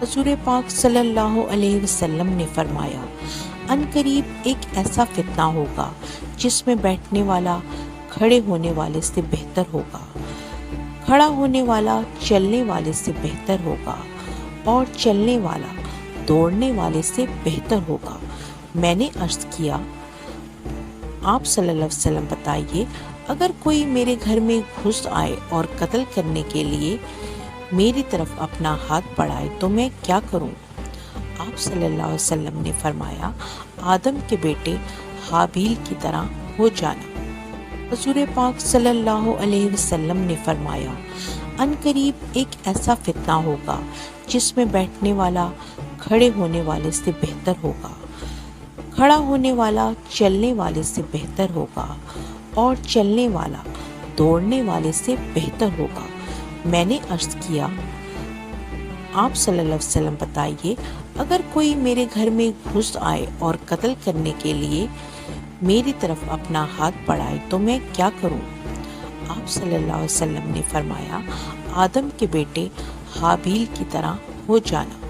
حضور پاک صلی اللہ علیہ وسلم نے فرمایا، ان قریب ایک ایسا فتنہ ہوگا جس میں بیٹھنے والا کھڑے ہونے والے سے بہتر ہوگا، کھڑا ہونے والا چلنے والے سے بہتر ہوگا، اور چلنے والا دوڑنے والے سے بہتر ہوگا۔ میں نے عرض کیا، آپ صلی اللہ علیہ وسلم بتائیے، اگر کوئی میرے گھر میں گھس آئے اور قتل کرنے کے لیے میری طرف اپنا ہاتھ بڑھائے تو میں کیا کروں؟ آپ صلی اللہ علیہ وسلم نے فرمایا، آدم کے بیٹے حابیل کی طرح ہو جانا۔ حضور پاک صلی اللہ علیہ وسلم نے فرمایا، ان قریب ایک ایسا فتنہ ہوگا جس میں بیٹھنے والا کھڑے ہونے والے سے بہتر ہوگا، کھڑا ہونے والا چلنے والے سے بہتر ہوگا، اور چلنے والا دوڑنے والے سے بہتر ہوگا۔ میں نے عرض کیا، آپ صلی اللہ علیہ وسلم بتائیے، اگر کوئی میرے گھر میں گھس آئے اور قتل کرنے کے لیے میری طرف اپنا ہاتھ بڑھائے تو میں کیا کروں؟ آپ صلی اللہ علیہ وسلم نے فرمایا، آدم کے بیٹے حابیل کی طرح ہو جانا۔